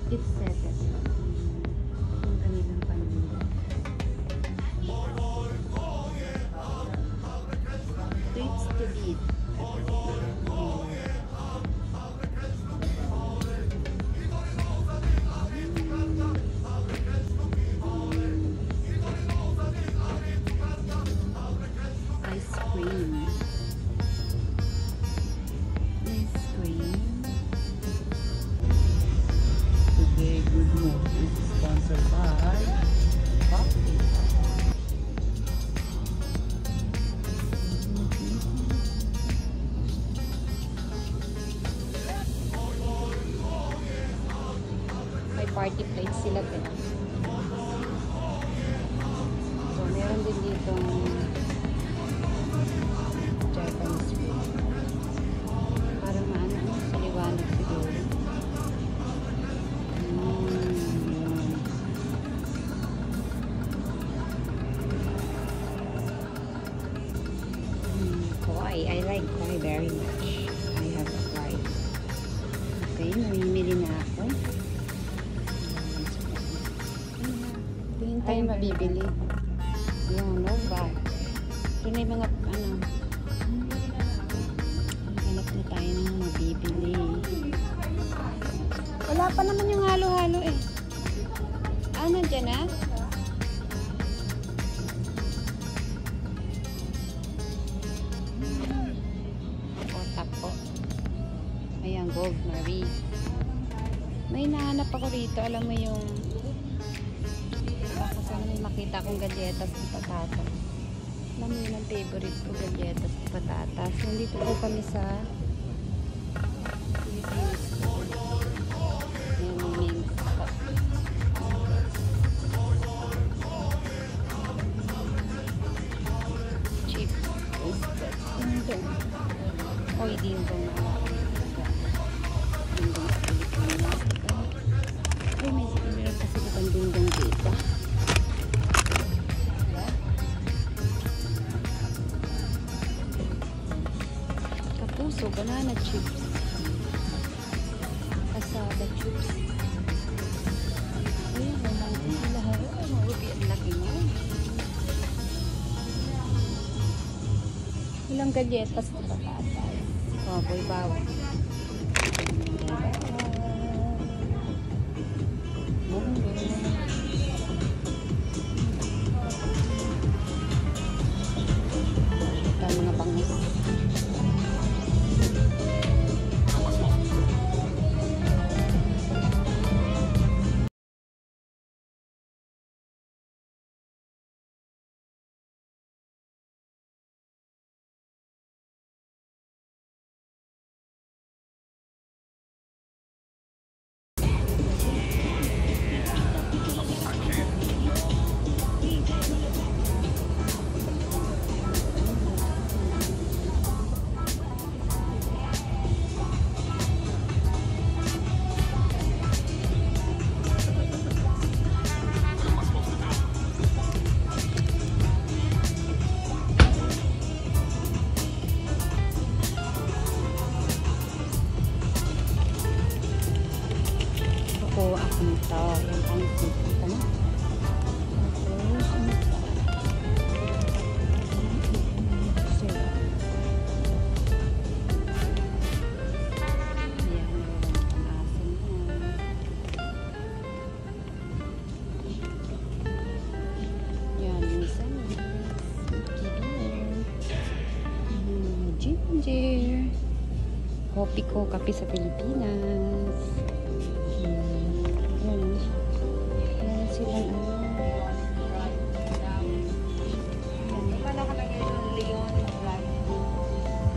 It's set. Ang kanilang paninda. Treats to eat. Ice cream. Ice cream. Today, Good Mood is sponsored by coffee. May party plates sila din. So, meron din ditong Japanese food. Parang maano, sa liwanag siguro. Koi. I like koi very much. I have a koi. Okay, namimili na ako. Tingin tayo mabibili. Yung no bag. Ito na yung mga ano. Hanap na tayo ng mabibili. Wala pa naman yung halo-halo eh. Ah, nandyan na? Otak po. Ayan, Gold Marie. May nahanap ako rito. Alam mo yung baka sana may makita akong galletas ng patatas. Alam mo yun ang favorite ko, galletas ng patatas. So, dito po kami sa Philippines. Ayan, mint. Cheap. Oy, din ko na. Dindong sa Pilipinas. Ay, may meron kasi kitang dindong dito. Kapuso, banana chips. Kasada chips. Ay, walang lahat. Ay, marubi ang laki mo. Ilang galletas na patatas. Oh, boy, bawang. Ito mga bangus. Kukuha ako nito. Yung pangsit. Ito na. Ginger. Kopi ko, kape sa Pilipinas. Ayan silang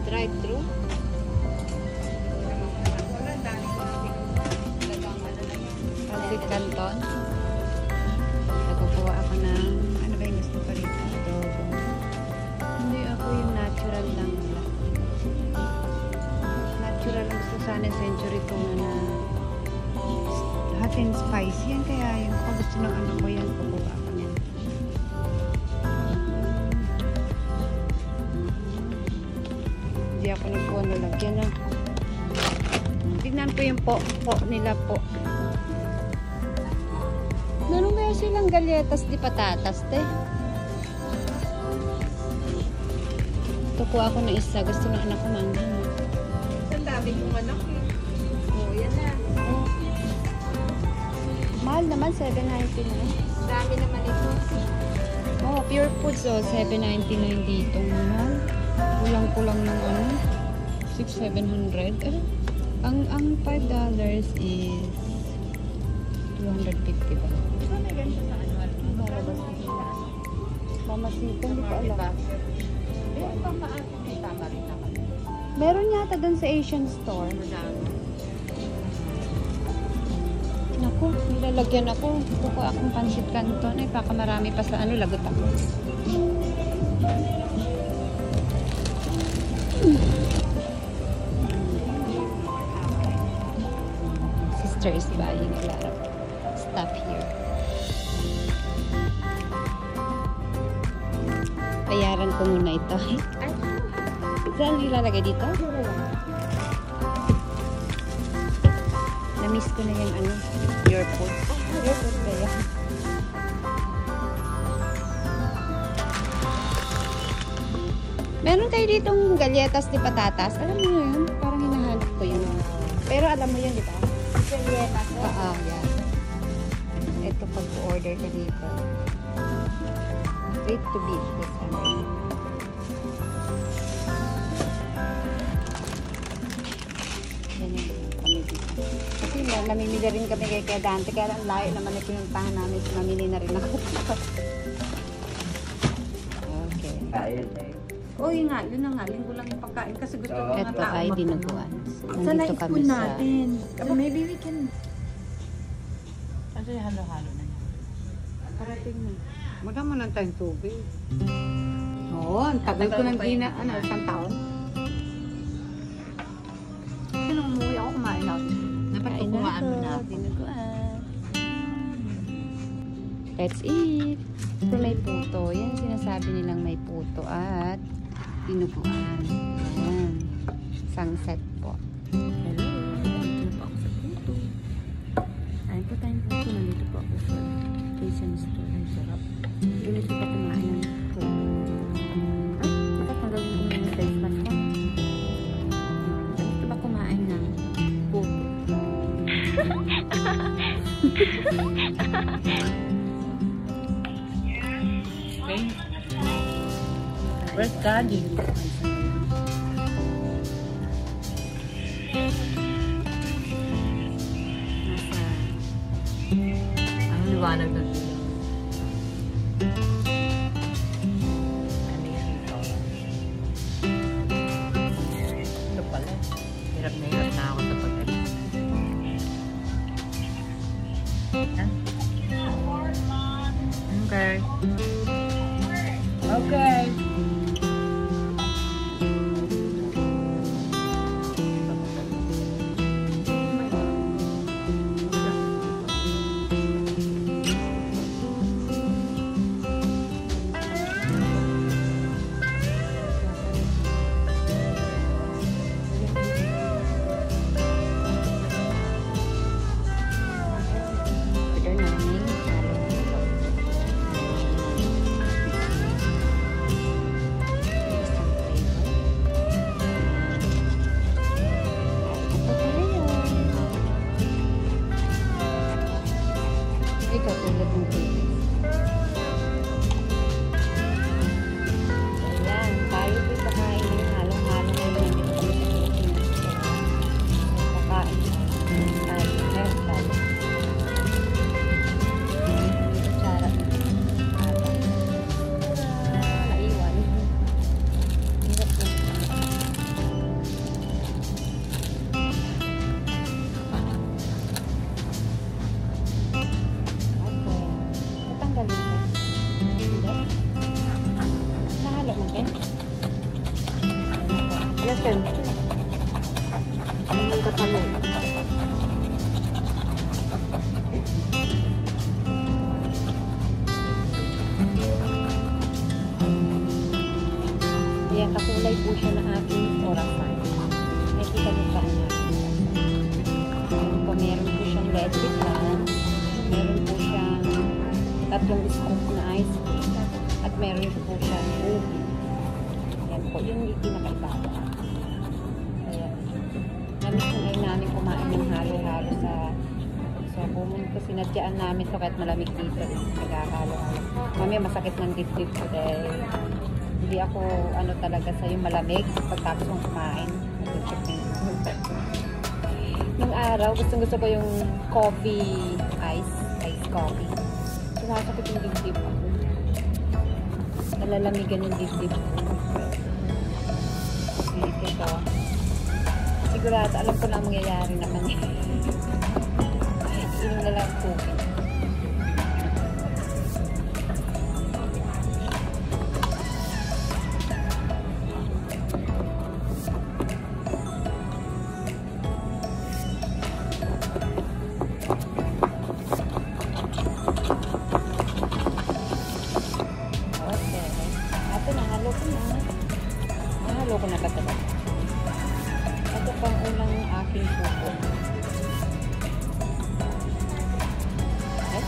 drive-thru. Pansit Canton. Nagkukuha ako ng ano ba yung gusto ko rito? Adobo. Hindi ako yung natural lang. Natural lang sa Sun and Century tuna na hot and spicy. Yan kaya yung pag gusto ng ano ko yan, kukuha ako niyan. Hindi ako nagkuha na lagyan ng tignan po yung po nila po. Meron kaya silang galletas di patatas, te? Ito ko ako na isa. Gusto ng anak ko manghang. Ang dami kong anak eh. Oh, yan na. Mahal naman, 7.99. Ang dami naman ito. Oh, Pure Foods, oh, 7.99 dito. Mahal. Kulang-kulang ng ano. 600-700. Ang $5 is 250 ba? Saan may ganito sa annual? Mamasitan, hindi ko alam. Eh, pamaasin may tama rin ako. Meron yata dun sa Asian store. Madami. Naku, nilalagyan ako. Kuko akong pansit canton. Ay, baka marami pa sa ano, lagot ako. Sister is buying a lot of stuff here. Bayaran ko muna ito. Ay, Saan ilalagay dito? Na-miss ko na yung ano, Pure Foods. Pure Foods ba yan? Meron kayo ditong galletas di patatas. Alam mo yun? Parang hinahanap ko yun. Pero alam mo yun, di ba? galletas. Oo, yan. Ito pag-order ka dito. Wait to beat this one. Yan yung kami dito. Kasi namimili rin kami kay Dante. Kaya ang layo naman na pinuntahan namin. So, mamili na rin ako. Okay. Kain. Oo, yun nga. Yun na nga. Linggo lang yung pagkain kasi gusto ng mga Ito tao. ay dinuguan. Sa Nandito night kami food sa... natin. Maybe we can... Kasi halo-halo na niya. Parating na. Magkama lang tayong tubig. Oo, ang tagal ko nang gina, isang taon. Kasi nung umuwi ako, kumain ako. Dapat Kain kukuhaan mo na na ako. dinuguan. Let's eat. Ito may puto. Yan sinasabi nilang may puto at dinuguan. Yan. Sunset po. Hello. Nandito po ako sa puto. Ayun po tayong puto. Nandito po ako sa Asian store. Ang sarap. Ganito pa kumain ng puto. Ay, nakatanggalin ko yung face mask ko. Ganito ba kumain ng puto? Okay. Where's Daddy? Ang liwanag na dito. Ano yan ito? Ito pala. Hirap na ako sa pag-alis. Okay. Okay. Order namin. Ikaw tulad ng tilis. Ayan, tayo po kakain ng halong-halong ngayon nandito kami sa Pilipinas. So, kakain at meron tayo. Kutsara. Aba. Naiwan. Hirap na. Okay. Tatanggalin ko. Hindi. Nahalo mo, Ken? Yes, sir. Ano yung katalong? Yan, kakulay po siya ng aking orasan. Nakikita niyo pa niya. Ayun po, meron po siyang leche plan. Meron po siyang tatlong scoop na ice cream. At meron po siyang ubi. Yan po, yung pinakaiba. Kaya, namiss ko ngayon namin kumain ng halo-halo sa pumunta. Sinadyaan namin to kahit malamig dito. Naghahalo-halo. Mamaya masakit ng dibdib ko dahil hindi ako ano talaga sa yung malamig pagtapos kong kumain. Nung araw, gusto ko yung coffee, ice coffee. Sumasakit yung dibdib ko. Nalalamigan yung dibdib ko. Ito. Sigurado, alam ko na ang mangyayari naman. Inom na lang tubig. Nahalo ko na ba talaga? Ito pang unang aking suko. Okay?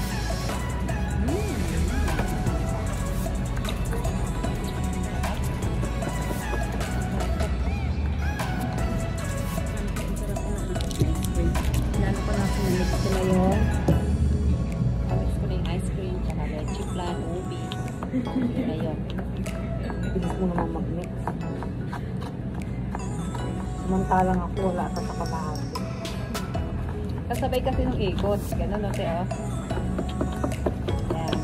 Lalo ko na sinamit ko na yun. Namix ko na yung ice cream, tsaka leche flan, ubi. Yun na yun. Bilis mo naman mag-mix. Samantalang ako wala ka sa kabahagi. Kasabay kasi nung ikot. Ganun, no, te, oh. Yan.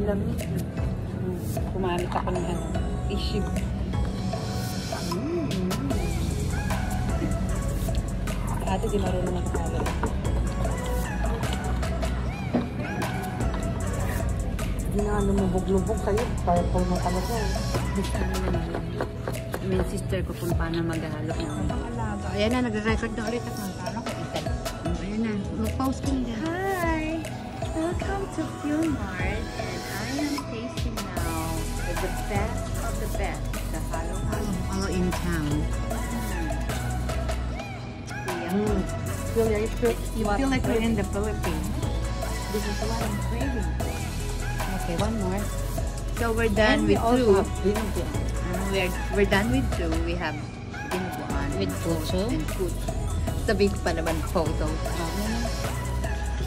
Lamig. Kumamit ako ng ano, tissue. Ate, di marunong magkalo. Hindi na lumubog-lubog sa'yo. Kaya po mo talaga. Gusto namin naman. May sister ko kung paano maghalo ng Alaga. Ayan na, nagre-record na ulit ako. Paano ko itan? Ayan na, mag-pause ko na dyan. Hi! Welcome to Fuelmart and I am tasting now the best of the best. The halo-halo. All in town. You feel like we're in the Philippines. This is what I'm craving. Okay, one more. So we're done And we with also two. We're done with two. We have dinuguan With pucho? and food. Sabi ko pa naman photo.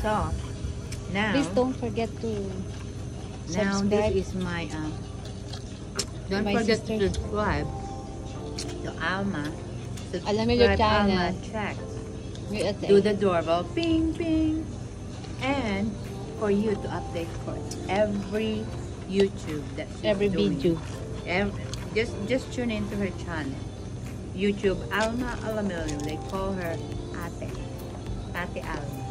So now, Please don't forget to subscribe. this is my don't My forget sister. to subscribe to Alma. Alam mo your Subscribe channel. Alma Check. Your ate. Do the doorbell, ping ping, and for you to update for every YouTube that she's Every doing. video. Just tune into her channel, YouTube Alma Alamilio. They call her Ate Alma.